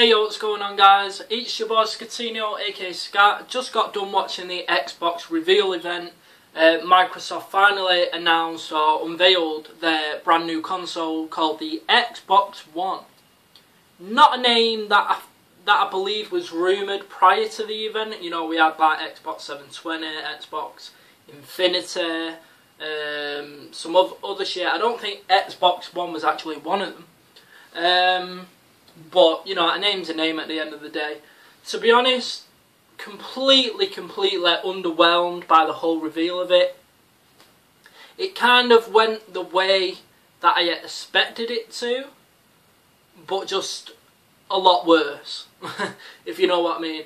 Hey yo, what's going on guys? It's your boy Scatino, aka Scat. Just got done watching the Xbox reveal event. Microsoft finally announced or unveiled their brand new console called the Xbox One. Not a name that I believe was rumoured prior to the event. You know, we had like Xbox 720, Xbox Infinity, some other shit. I don't think Xbox One was actually one of them. But, you know, a name's a name at the end of the day. To be honest, completely underwhelmed by the whole reveal of it. It kind of went the way that I expected it to, but just a lot worse, if you know what I mean.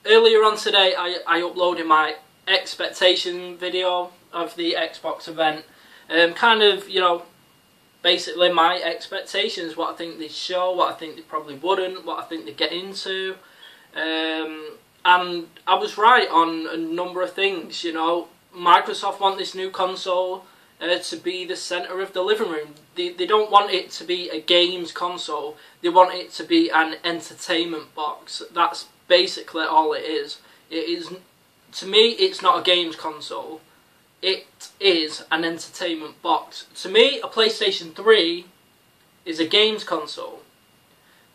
Earlier on today, I uploaded my expectation video of the Xbox event. Kind of, you know, basically my expectations, what I think they'd show, what I think they probably wouldn't, what I think they'd get into. And I was right on a number of things, you know. Microsoft want this new console to be the centre of the living room. They don't want it to be a games console. They want it to be an entertainment box. That's basically all it is. It is, to me, it's not a games console. It is an entertainment box. To me, a PlayStation 3 is a games console.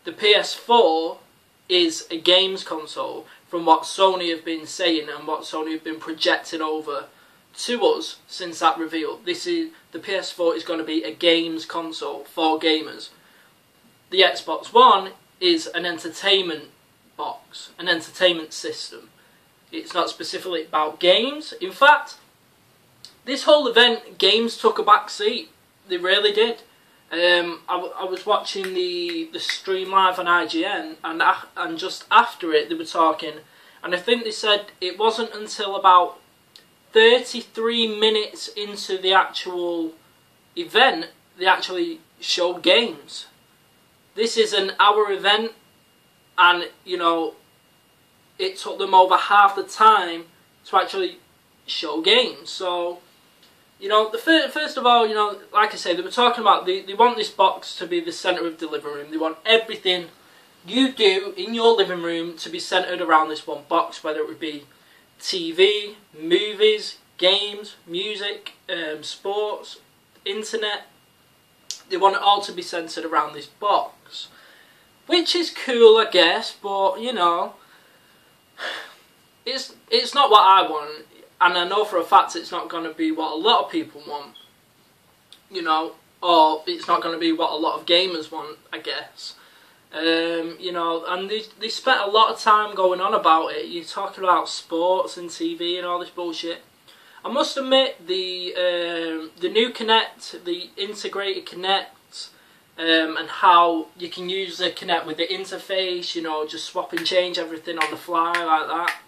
The PS4 is a games console, from what Sony have been saying and what Sony have been projecting over to us since that reveal. The PS4 is going to be a games console for gamers. The Xbox One is an entertainment box, an entertainment system. It's not specifically about games. In fact, this whole event, games took a back seat. They really did. I was watching the stream live on IGN, and just after it they were talking, and I think they said it wasn't until about 33 minutes into the actual event they actually showed games. This is an hour event, and you know, it took them over half the time to actually show games. So, you know, first of all, you know, like I say, they were talking about they want this box to be the centre of the living room. They want everything you do in your living room to be centred around this one box, whether it would be TV, movies, games, music, sports, internet. They want it all to be centred around this box, which is cool, I guess, but, you know, it's not what I want. And I know for a fact it's not going to be what a lot of people want, you know, or it's not going to be what a lot of gamers want, I guess. You know, and they spent a lot of time going on about it. You're talking about sports and TV and all this bullshit. I must admit, the new Kinect, the integrated Kinect, and how you can use the Kinect with the interface, you know, just swap and change everything on the fly like that.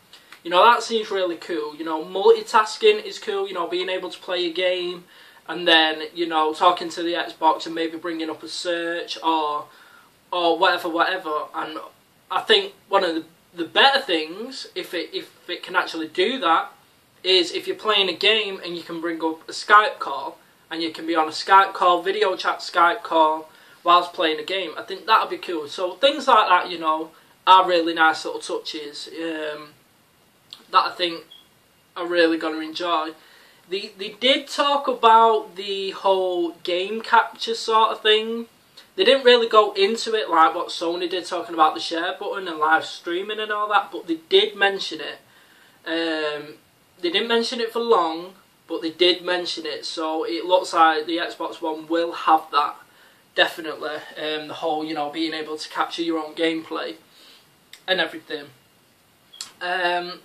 You know, that seems really cool. You know, multitasking is cool, you know, being able to play a game and then, you know, talking to the Xbox and maybe bringing up a search or whatever. And I think one of the better things, if it can actually do that, is if you're playing a game and you can bring up a Skype call and you can be on a Skype call, video chat Skype call whilst playing a game. I think that would be cool. So things like that, you know, are really nice little touches. That I think are really going to enjoy. They did talk about the whole game capture sort of thing. They didn't really go into it like what Sony did, talking about the share button and live streaming and all that, but they did mention it. They didn't mention it for long, but they did mention it, so it looks like the Xbox One will have that, definitely. The whole, you know, being able to capture your own gameplay and everything.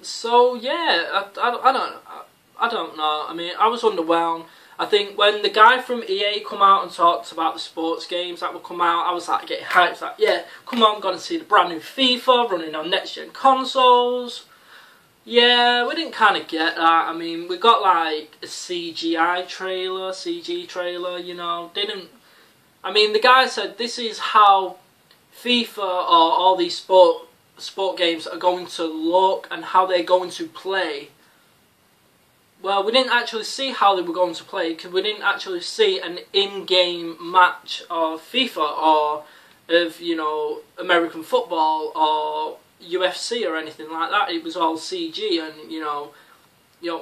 So yeah, I don't know. I mean, I was underwhelmed. I think when the guy from EA come out and talked about the sports games that would come out, I was like getting hyped, like, yeah, come on, gonna see the brand new FIFA running on next gen consoles. Yeah, we didn't kind of get that. I mean, we got like a CG trailer, you know, I mean, the guy said this is how FIFA or all these sport games are going to look and how they're going to play. Well, we didn't actually see how they were going to play because we didn't actually see an in-game match of FIFA or of, you know, American football or UFC or anything like that. It was all CG, and you know,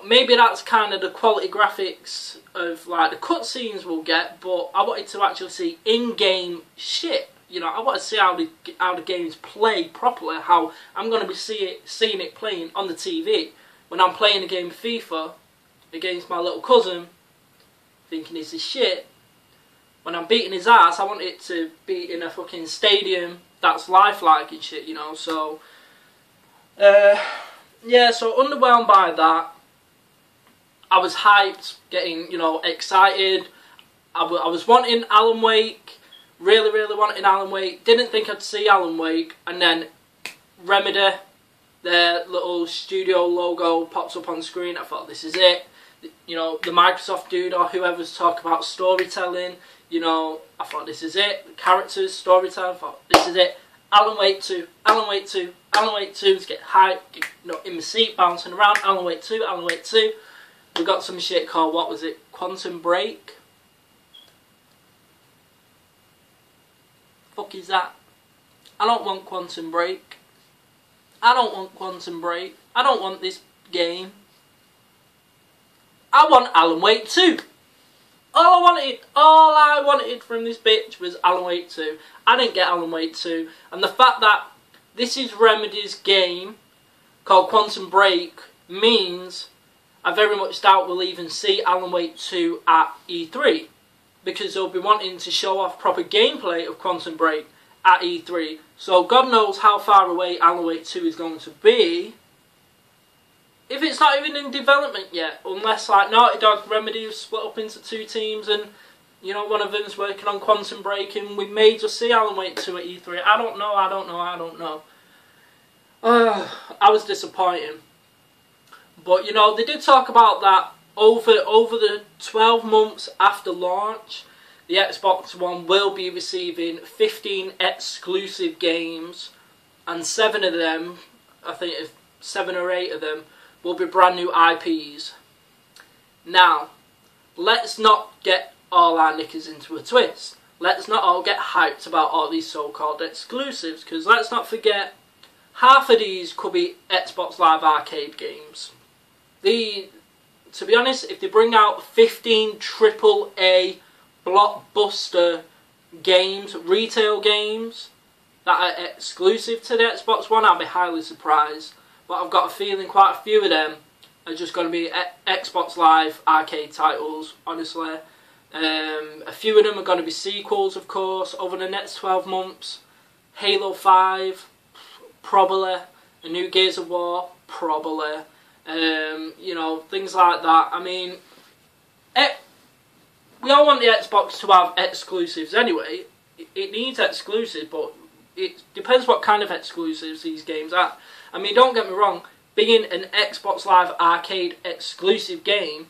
maybe that's kind of the quality graphics of like the cutscenes we'll get. But I wanted to actually see in-game shit. You know, I want to see how the games play properly. How I'm going to be seeing it playing on the TV when I'm playing a game of FIFA against my little cousin, thinking this is shit. When I'm beating his ass, I want it to be in a fucking stadium that's lifelike and shit, you know. So, yeah, so underwhelmed by that. I was hyped, getting, you know, excited. I was wanting Alan Wake, really wanting Alan Wake. Didn't think I'd see Alan Wake, and then Remedy, their little studio logo pops up on screen. I thought, this is it. You know, the Microsoft dude or whoever's talking about storytelling, you know, I thought, this is it. The characters, storytelling, I thought, this is it. Alan Wake 2, Alan Wake 2, Alan Wake 2, to get hyped, get, you know, in my seat, bouncing around, Alan Wake 2, Alan Wake 2. We got some shit called, what was it, Quantum Break? Fuck is that? I don't want Quantum Break. I don't want Quantum Break. I don't want this game. I want Alan Wake 2. All I wanted from this bitch was Alan Wake 2. I didn't get Alan Wake 2. And the fact that this is Remedy's game called Quantum Break means I very much doubt we'll even see Alan Wake 2 at E3. Because they'll be wanting to show off proper gameplay of Quantum Break at E3. So God knows how far away Alan Wake 2 is going to be. If it's not even in development yet, unless like Naughty Dog Remedy have split up into two teams and, you know, one of them's working on Quantum Break and we may just see Alan Wake 2 at E3. I don't know. I was disappointed. But, you know, they did talk about that over the 12 months after launch, the Xbox One will be receiving 15 exclusive games, and 7 of them, I think 7 or 8 of them, will be brand new IPs. Now, let's not get all our knickers into a twist. Let's not all get hyped about all these so-called exclusives, because let's not forget, half of these could be Xbox Live Arcade games. To be honest, if they bring out 15 AAA blockbuster games, retail games, that are exclusive to the Xbox One, I'll be highly surprised. But I've got a feeling quite a few of them are just going to be Xbox Live Arcade titles, honestly. A few of them are going to be sequels, of course, over the next 12 months. Halo 5, probably. A new Gears of War, probably. You know, things like that. I mean, we all want the Xbox to have exclusives anyway. It needs exclusives, but it depends what kind of exclusives these games are. I mean, don't get me wrong, being an Xbox Live Arcade exclusive game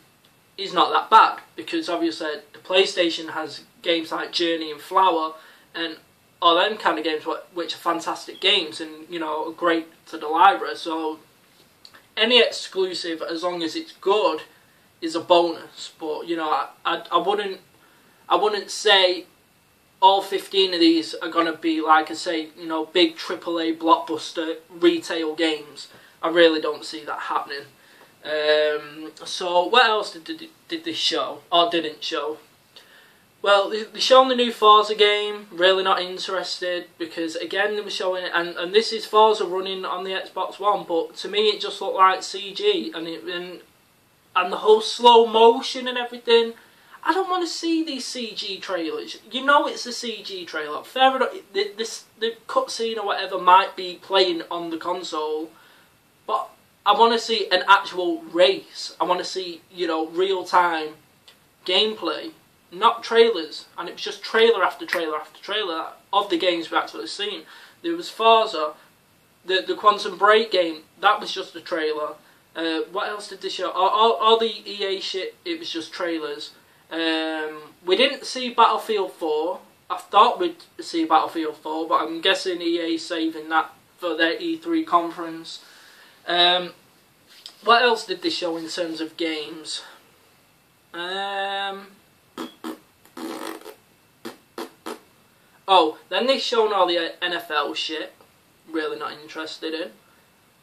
is not that bad, because obviously the PlayStation has games like Journey and Flower and all them kind of games which are fantastic games and, you know, are great to the library. So any exclusive, as long as it's good, is a bonus. But, you know, I wouldn't say all 15 of these are going to be, like I say, you know, big AAA blockbuster retail games. I really don't see that happening. So what else did they show, or didn't show? Well, they showed the new Forza game. Really not interested, because again they were showing it, and this is Forza running on the Xbox One, but to me it just looked like CG, and the whole slow motion and everything. I don't want to see these CG trailers. You know it's a CG trailer. Fair enough, the cutscene or whatever might be playing on the console, but I want to see an actual race. I want to see, you know, real-time gameplay, not trailers. And it was just trailer after trailer after trailer of the games we've actually seen. There was Forza, the Quantum Break game, that was just a trailer. What else did they show? All the EA shit, it was just trailers. We didn't see Battlefield 4. I thought we'd see Battlefield 4, but I'm guessing EA saving that for their E3 conference. What else did they show in terms of games? Oh, then they've shown all the NFL shit. Really not interested in.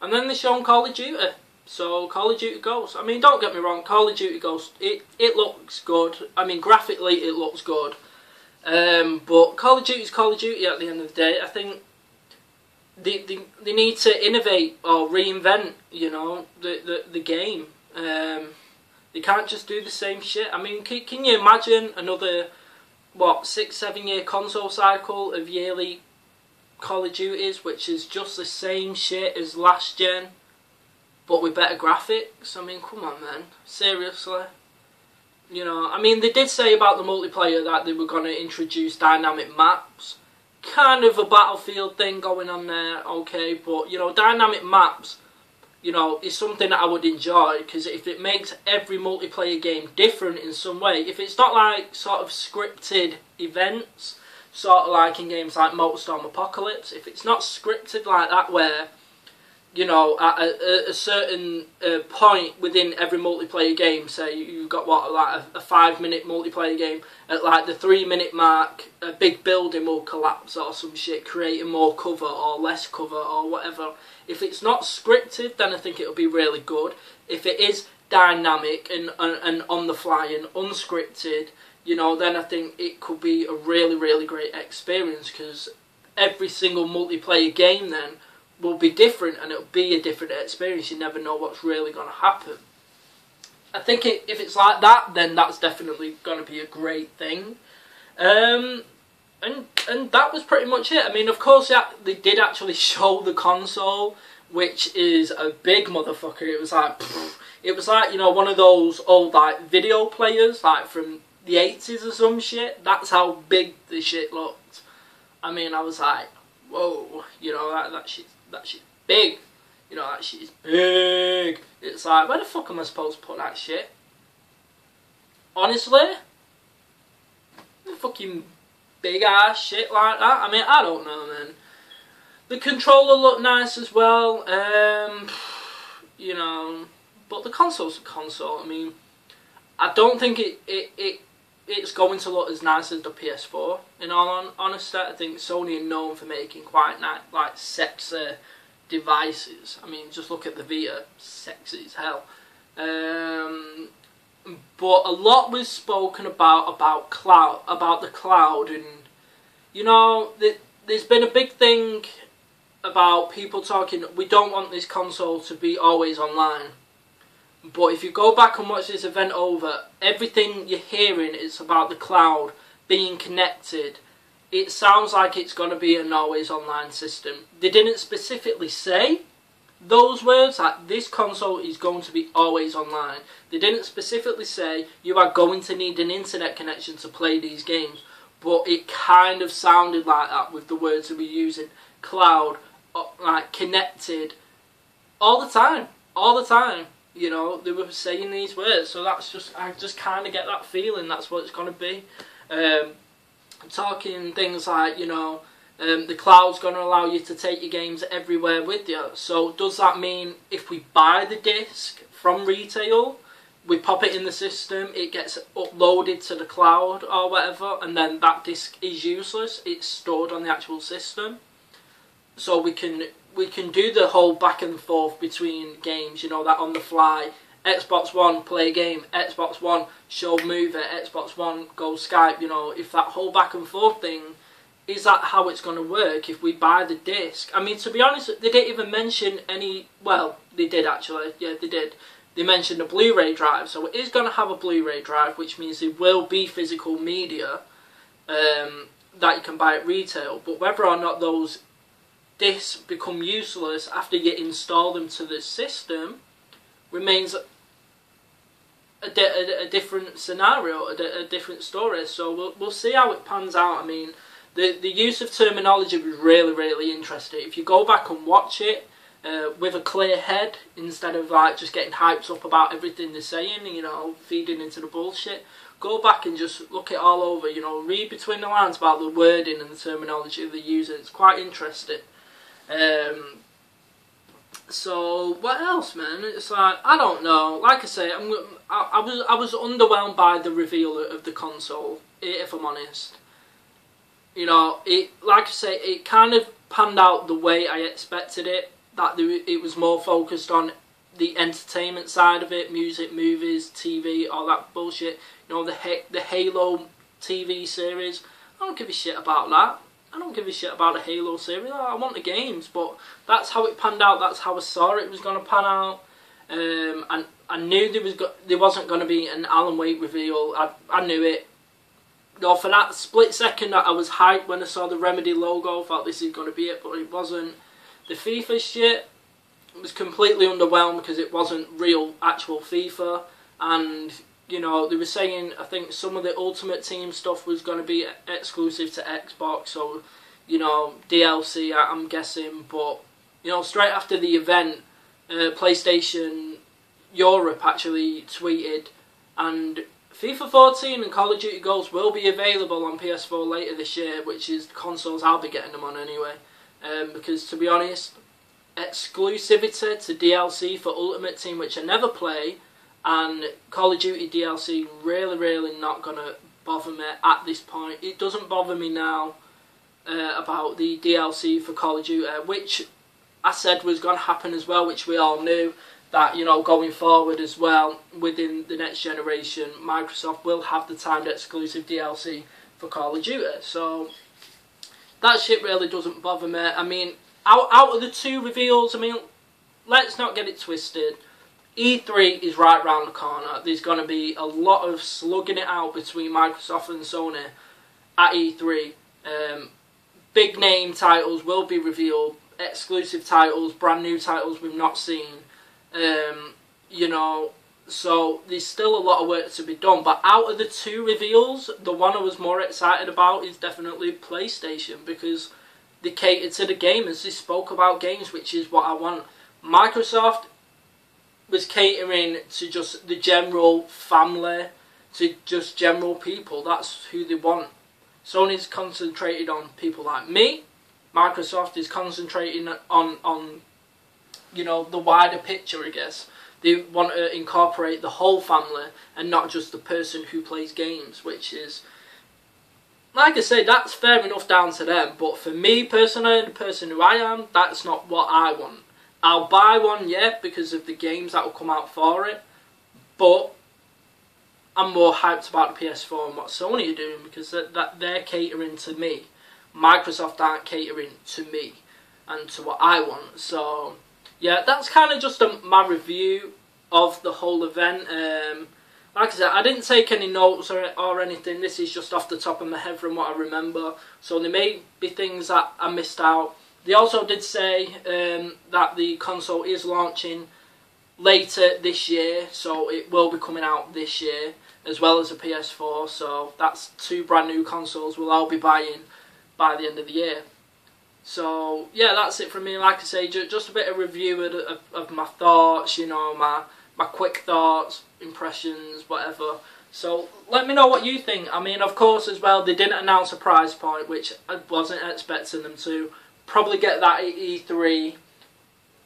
And then they've shown Call of Duty. So, Call of Duty Ghosts. I mean, don't get me wrong, Call of Duty Ghosts, it looks good. I mean, graphically, it looks good. But Call of Duty is Call of Duty at the end of the day. I think they need to innovate or reinvent, you know, the game. They can't just do the same shit. I mean, can you imagine another, what, 6-7 year console cycle of yearly Call of Duties, which is just the same shit as last gen, but with better graphics? I mean, come on, man. Seriously. You know, I mean, they did say about the multiplayer that they were going to introduce dynamic maps. Kind of a Battlefield thing going on there, okay, but, you know, dynamic maps, you know, is something that I would enjoy, because if it makes every multiplayer game different in some way, if it's not like sort of scripted events, sort of like in games like Motorstorm Apocalypse, if it's not scripted like that where, you know, at a certain point within every multiplayer game, say you've got what, like a 5-minute multiplayer game, at like the 3-minute mark, a big building will collapse or some shit, creating more cover or less cover or whatever. If it's not scripted, then I think it'll be really good. If it is dynamic and on the fly and unscripted, you know, then I think it could be a really, really great experience, because every single multiplayer game then will be different, and it'll be a different experience. You never know what's really going to happen. I think if it's like that, then that's definitely going to be a great thing. And that was pretty much it. I mean, of course, they did actually show the console, which is a big motherfucker. It was like, you know, one of those old like video players, like from the 80s or some shit. That's how big the shit looked. I mean, I was like, whoa, you know, that shit's big. You know, that shit is big. It's like, where the fuck am I supposed to put that shit? Honestly? Fucking big ass shit like that. I mean, I don't know, man. The controller looked nice as well. You know, but the console's a console. I mean, I don't think it's going to look as nice as the PS4. In all honesty, I think Sony are known for making quite nice, like, sexy devices. I mean, just look at the Vita, sexy as hell. But a lot was spoken about the cloud, and you know, there's been a big thing about people talking, we don't want this console to be always online. But if you go back and watch this event over, everything you're hearing is about the cloud being connected. It sounds like it's going to be an always online system. They didn't specifically say those words, like this console is going to be always online. They didn't specifically say you are going to need an internet connection to play these games. But it kind of sounded like that with the words that we're using. Cloud, like connected, all the time. All the time. You know, they were saying these words. So that's just, I just kind of get that feeling that's what it's going to be. Talking things like, you know, the cloud's going to allow you to take your games everywhere with you. So does that mean if we buy the disc from retail, we pop it in the system, it gets uploaded to the cloud or whatever, and then that disc is useless, it's stored on the actual system? So we can do the whole back and forth between games, you know, that on the fly. Xbox One, play a game. Xbox One, show movie. Xbox One, go Skype. You know, if that whole back and forth thing, is that how it's going to work if we buy the disc? I mean, to be honest, they didn't even mention any, well, they did actually, yeah, they did. They mentioned a Blu-ray drive, so it is going to have a Blu-ray drive, which means there will be physical media that you can buy at retail. But whether or not those discs become useless after you install them to the system remains a different scenario, a different story. So we'll see how it pans out. I mean, the use of terminology was really, really interesting. If you go back and watch it with a clear head, instead of like just getting hyped up about everything they're saying, you know, feeding into the bullshit, go back and just look it all over, you know, read between the lines about the wording and the terminology they're using. It's quite interesting. So what else, man? It's like, I don't know. Like I say, I was underwhelmed by the reveal of the console, if I'm honest. You know, like I say, it kind of panned out the way I expected it. That it was more focused on the entertainment side of it, music, movies, TV, all that bullshit. You know, the Halo TV series. I don't give a shit about that. I don't give a shit about the Halo series. I want the games, but that's how it panned out. That's how I saw it was going to pan out. And I knew there wasn't going to be an Alan Wake reveal. I knew it. No, for that split second I was hyped when I saw the Remedy logo. I thought this is going to be it, but it wasn't. The FIFA shit was completely underwhelmed because it wasn't real, actual FIFA. And, you know, they were saying, I think some of the Ultimate Team stuff was going to be exclusive to Xbox. So, you know, DLC, I'm guessing. But, you know, straight after the event, PlayStation Europe actually tweeted, and FIFA 14 and Call of Duty Ghosts will be available on PS4 later this year, which is the consoles I'll be getting them on anyway. Because, to be honest, exclusivity to DLC for Ultimate Team, which I never play, and Call of Duty DLC really not going to bother me at this point. It doesn't bother me now about the DLC for Call of Duty, which I said was going to happen as well, which we all knew. That, you know, going forward as well, within the next generation, Microsoft will have the timed exclusive DLC for Call of Duty. So, that shit really doesn't bother me. I mean, out of the two reveals, I mean, let's not get it twisted. E3 is right round the corner. There's going to be a lot of slugging it out between Microsoft and Sony at E3. Big name titles will be revealed, exclusive titles, brand new titles we've not seen. You know, so there's still a lot of work to be done. But out of the two reveals, the one I was more excited about is definitely PlayStation, because they catered to the gamers. They spoke about games, which is what I want. Microsoft was catering to just the general family, to just general people. That's who they want. Sony's concentrated on people like me. Microsoft is concentrating on you know, the wider picture, I guess. They want to incorporate the whole family and not just the person who plays games, which is, like I say, that's fair enough down to them. But for me personally, the person who I am, that's not what I want. I'll buy one, yeah, because of the games that will come out for it. But I'm more hyped about the PS4 and what Sony are doing, because that they're catering to me. Microsoft aren't catering to me and to what I want. So yeah, that's kind of just my review of the whole event. Like I said, I didn't take any notes or anything. This is just off the top of my head from what I remember. So there may be things that I missed out. They also did say that the console is launching later this year. So it will be coming out this year, as well as a PS4. So that's two brand new consoles we'll all be buying by the end of the year. So, yeah, that's it from me. Like I say, just a bit of review of my thoughts, you know, my quick thoughts, impressions, whatever. So, let me know what you think. I mean, of course, as well, they didn't announce a price point, which I wasn't expecting them to. Probably get that at E3,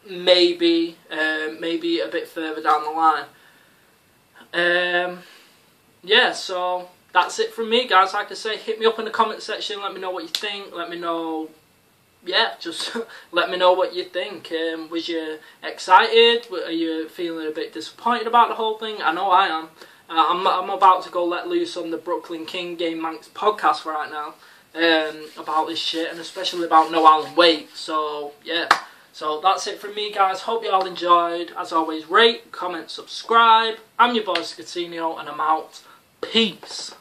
maybe a bit further down the line. Yeah, so that's it from me, guys. Like I say, hit me up in the comment section. Let me know what you think. Let me know. Yeah, just let me know what you think. Was you excited? Are you feeling a bit disappointed about the whole thing? I know I am. I'm about to go let loose on the Brooklyn King Game Manx podcast right now about this shit, and especially about no Alan Wake. So, yeah. So, that's it from me, guys. Hope you all enjoyed. As always, rate, comment, subscribe. I'm your boy, Scatino, and I'm out. Peace.